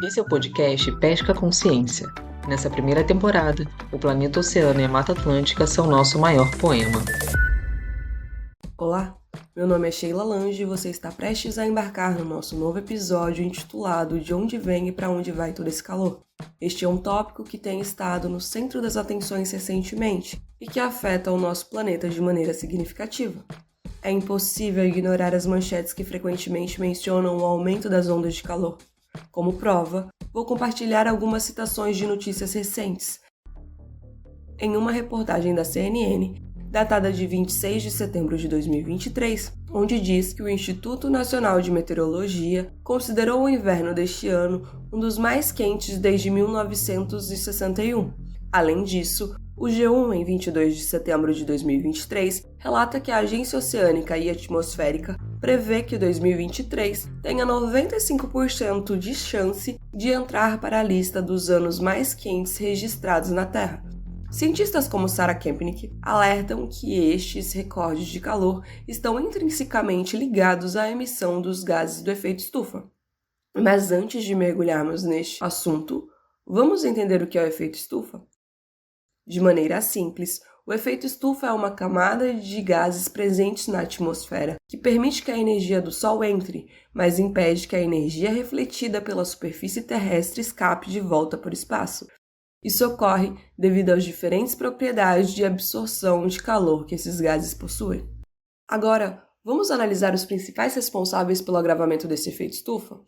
Esse é o podcast Pesca Consciência. Nessa primeira temporada, o planeta oceano e a Mata Atlântica são nosso maior poema. Olá, meu nome é Sheila Lange e você está prestes a embarcar no nosso novo episódio intitulado De Onde Vem e Para Onde Vai Todo Esse Calor. Este é um tópico que tem estado no centro das atenções recentemente e que afeta o nosso planeta de maneira significativa. É impossível ignorar as manchetes que frequentemente mencionam o aumento das ondas de calor. Como prova, vou compartilhar algumas citações de notícias recentes. Em uma reportagem da CNN, datada de 26 de setembro de 2023, onde diz que o Instituto Nacional de Meteorologia considerou o inverno deste ano um dos mais quentes desde 1961. Além disso, o G1, em 22 de setembro de 2023, relata que a Agência Oceânica e Atmosférica prevê que 2023 tenha 95% de chance de entrar para a lista dos anos mais quentes registrados na Terra. Cientistas como Sarah Kempnick alertam que estes recordes de calor estão intrinsecamente ligados à emissão dos gases do efeito estufa. Mas antes de mergulharmos neste assunto, vamos entender o que é o efeito estufa? De maneira simples, o efeito estufa é uma camada de gases presentes na atmosfera que permite que a energia do Sol entre, mas impede que a energia refletida pela superfície terrestre escape de volta para o espaço. Isso ocorre devido às diferentes propriedades de absorção de calor que esses gases possuem. Agora, vamos analisar os principais responsáveis pelo agravamento desse efeito estufa?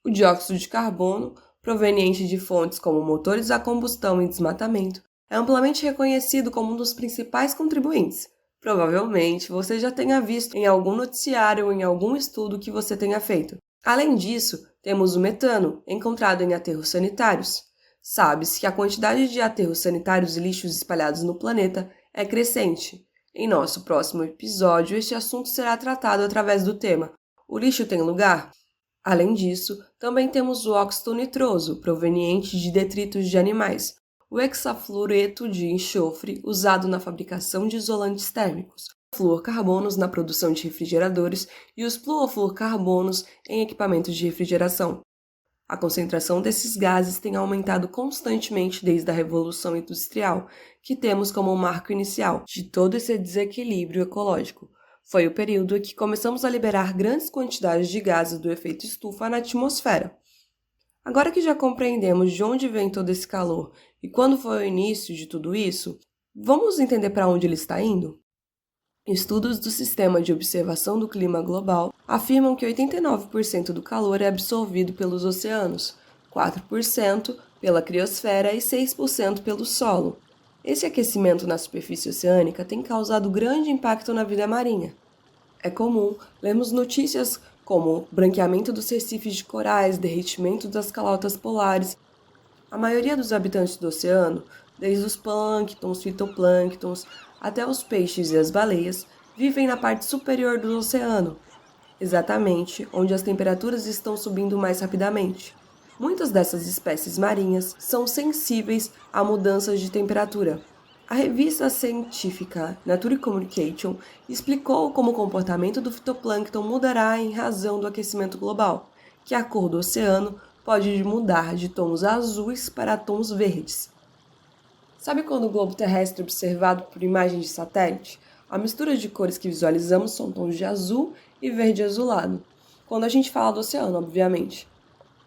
O dióxido de carbono, proveniente de fontes como motores a combustão e desmatamento, é amplamente reconhecido como um dos principais contribuintes. Provavelmente você já tenha visto em algum noticiário ou em algum estudo que você tenha feito. Além disso, temos o metano, encontrado em aterros sanitários. Sabe-se que a quantidade de aterros sanitários e lixos espalhados no planeta é crescente. Em nosso próximo episódio, este assunto será tratado através do tema O lixo tem lugar? Além disso, também temos o óxido nitroso, proveniente de detritos de animais, o hexafluoreto de enxofre, usado na fabricação de isolantes térmicos, fluorcarbonos na produção de refrigeradores e os fluorofluorcarbonos em equipamentos de refrigeração. A concentração desses gases tem aumentado constantemente desde a Revolução Industrial, que temos como marco inicial de todo esse desequilíbrio ecológico. Foi o período em que começamos a liberar grandes quantidades de gases do efeito estufa na atmosfera. Agora que já compreendemos de onde vem todo esse calor e quando foi o início de tudo isso, vamos entender para onde ele está indo? Estudos do Sistema de Observação do Clima Global afirmam que 89% do calor é absorvido pelos oceanos, 4% pela criosfera e 6% pelo solo. Esse aquecimento na superfície oceânica tem causado grande impacto na vida marinha. É comum lermos notícias como branqueamento dos recifes de corais, derretimento das calotas polares. A maioria dos habitantes do oceano, desde os plânctons, fitoplânctons, até os peixes e as baleias, vivem na parte superior do oceano, exatamente onde as temperaturas estão subindo mais rapidamente. Muitas dessas espécies marinhas são sensíveis a mudanças de temperatura. A revista científica Nature Communication explicou como o comportamento do fitoplâncton mudará em razão do aquecimento global, que a cor do oceano pode mudar de tons azuis para tons verdes. Sabe quando o globo terrestre é observado por imagem de satélite? A mistura de cores que visualizamos são tons de azul e verde azulado, quando a gente fala do oceano, obviamente.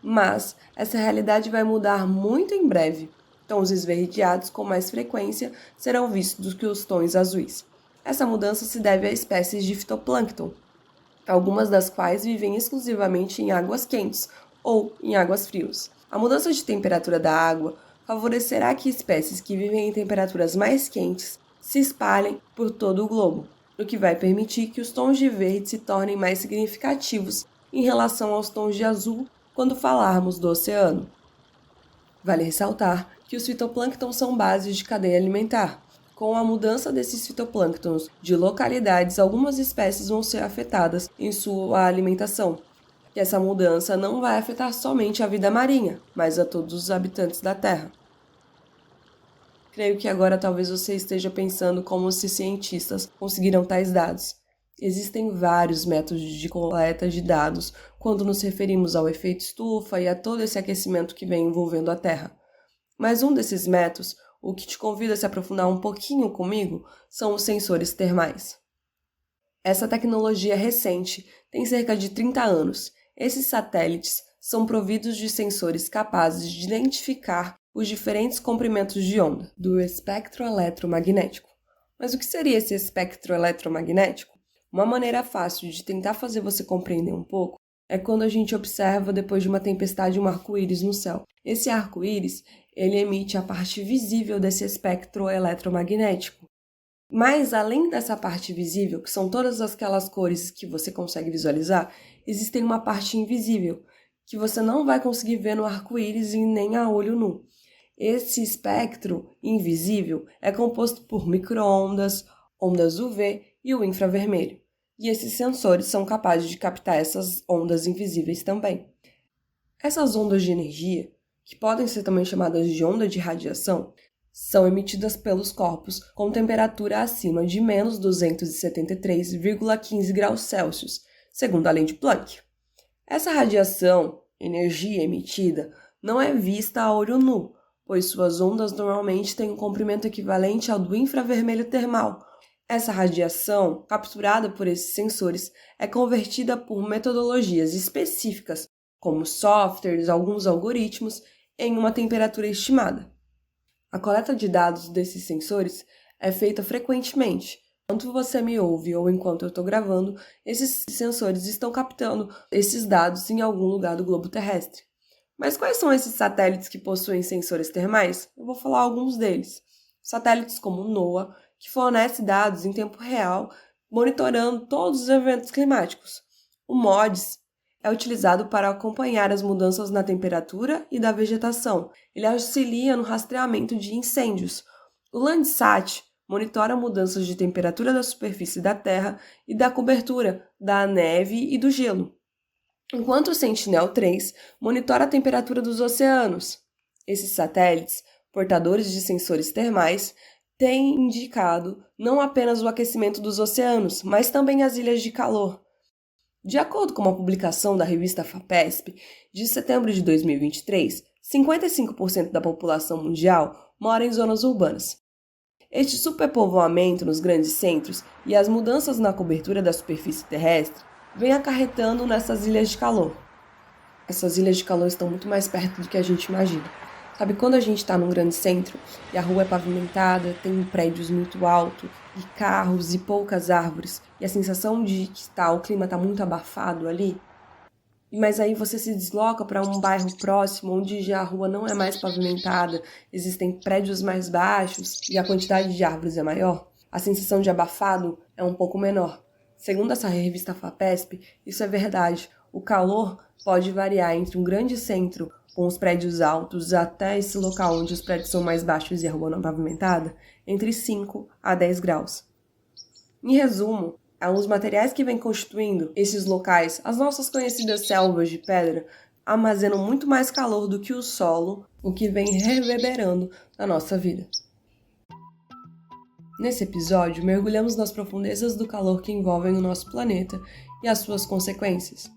Mas essa realidade vai mudar muito em breve. Tons esverdeados com mais frequência serão vistos do que os tons azuis. Essa mudança se deve a espécies de fitoplâncton, algumas das quais vivem exclusivamente em águas quentes ou em águas frias. A mudança de temperatura da água favorecerá que espécies que vivem em temperaturas mais quentes se espalhem por todo o globo, o que vai permitir que os tons de verde se tornem mais significativos em relação aos tons de azul quando falarmos do oceano. Vale ressaltar que os fitoplânctons são bases de cadeia alimentar. Com a mudança desses fitoplânctons de localidades, algumas espécies vão ser afetadas em sua alimentação. E essa mudança não vai afetar somente a vida marinha, mas a todos os habitantes da Terra. Creio que agora talvez você esteja pensando como os cientistas conseguiram tais dados. Existem vários métodos de coleta de dados quando nos referimos ao efeito estufa e a todo esse aquecimento que vem envolvendo a Terra. Mas um desses métodos, o que te convida a se aprofundar um pouquinho comigo, são os sensores termais. Essa tecnologia é recente, tem cerca de 30 anos. Esses satélites são providos de sensores capazes de identificar os diferentes comprimentos de onda do espectro eletromagnético. Mas o que seria esse espectro eletromagnético? Uma maneira fácil de tentar fazer você compreender um pouco é quando a gente observa depois de uma tempestade um arco-íris no céu. Esse arco-íris, ele emite a parte visível desse espectro eletromagnético. Mas além dessa parte visível, que são todas aquelas cores que você consegue visualizar, existem uma parte invisível, que você não vai conseguir ver no arco-íris e nem a olho nu. Esse espectro invisível é composto por micro-ondas, ondas UV e o infravermelho. E esses sensores são capazes de captar essas ondas invisíveis também. Essas ondas de energia, que podem ser também chamadas de onda de radiação, são emitidas pelos corpos com temperatura acima de menos 273,15 graus Celsius, segundo a lei de Planck. Essa radiação, energia emitida, não é vista a olho nu, pois suas ondas normalmente têm um comprimento equivalente ao do infravermelho termal. Essa radiação, capturada por esses sensores, é convertida por metodologias específicas, como softwares, alguns algoritmos, em uma temperatura estimada. A coleta de dados desses sensores é feita frequentemente. Enquanto você me ouve ou enquanto eu estou gravando, esses sensores estão captando esses dados em algum lugar do globo terrestre. Mas quais são esses satélites que possuem sensores termais? Eu vou falar alguns deles. Satélites como o NOAA, que fornece dados em tempo real, monitorando todos os eventos climáticos. O MODIS é utilizado para acompanhar as mudanças na temperatura e da vegetação. Ele auxilia no rastreamento de incêndios. O Landsat monitora mudanças de temperatura da superfície da Terra e da cobertura, da neve e do gelo. Enquanto o Sentinel-3 monitora a temperatura dos oceanos. Esses satélites, portadores de sensores termais, têm indicado não apenas o aquecimento dos oceanos, mas também as ilhas de calor. De acordo com uma publicação da revista FAPESP, de setembro de 2023, 55% da população mundial mora em zonas urbanas. Este superpovoamento nos grandes centros e as mudanças na cobertura da superfície terrestre vem acarretando nessas ilhas de calor. Essas ilhas de calor estão muito mais perto do que a gente imagina. Sabe quando a gente está num grande centro e a rua é pavimentada, tem prédios muito altos, e carros e poucas árvores, e a sensação de que o clima está muito abafado ali? Mas aí você se desloca para um bairro próximo, onde já a rua não é mais pavimentada, existem prédios mais baixos e a quantidade de árvores é maior, a sensação de abafado é um pouco menor. Segundo essa revista FAPESP, isso é verdade. O calor pode variar entre um grande centro com os prédios altos até esse local onde os prédios são mais baixos e a rua não pavimentada, entre 5 a 10 graus. Em resumo, os materiais que vêm constituindo esses locais, as nossas conhecidas selvas de pedra, armazenam muito mais calor do que o solo, o que vem reverberando na nossa vida. Nesse episódio, mergulhamos nas profundezas do calor que envolvem o nosso planeta e as suas consequências,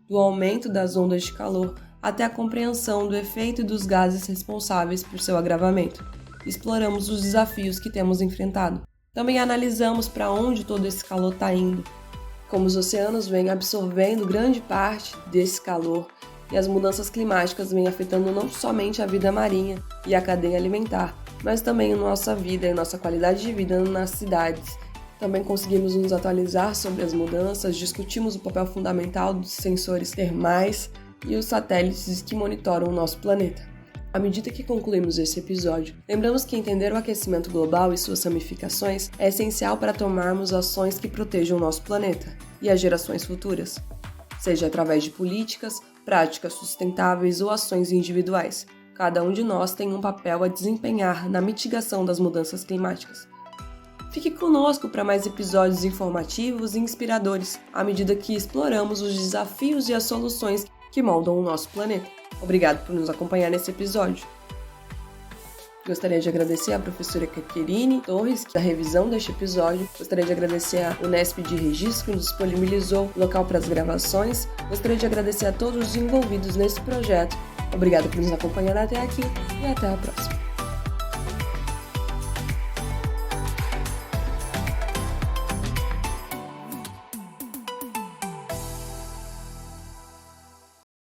do aumento das ondas de calor até a compreensão do efeito e dos gases responsáveis por seu agravamento. Exploramos os desafios que temos enfrentado. Também analisamos para onde todo esse calor está indo, como os oceanos vêm absorvendo grande parte desse calor e as mudanças climáticas vêm afetando não somente a vida marinha e a cadeia alimentar, mas também a nossa vida e nossa qualidade de vida nas cidades. Também conseguimos nos atualizar sobre as mudanças, discutimos o papel fundamental dos sensores termais e os satélites que monitoram o nosso planeta. À medida que concluímos esse episódio, lembramos que entender o aquecimento global e suas ramificações é essencial para tomarmos ações que protejam o nosso planeta e as gerações futuras, seja através de políticas, práticas sustentáveis ou ações individuais. Cada um de nós tem um papel a desempenhar na mitigação das mudanças climáticas. Fique conosco para mais episódios informativos e inspiradores, à medida que exploramos os desafios e as soluções que moldam o nosso planeta. Obrigado por nos acompanhar nesse episódio. Gostaria de agradecer à professora Caterine Torres, da revisão deste episódio. Gostaria de agradecer à Unesp de Registro, que nos disponibilizou o local para as gravações. Gostaria de agradecer a todos os envolvidos nesse projeto. Obrigada por nos acompanhar até aqui e até a próxima.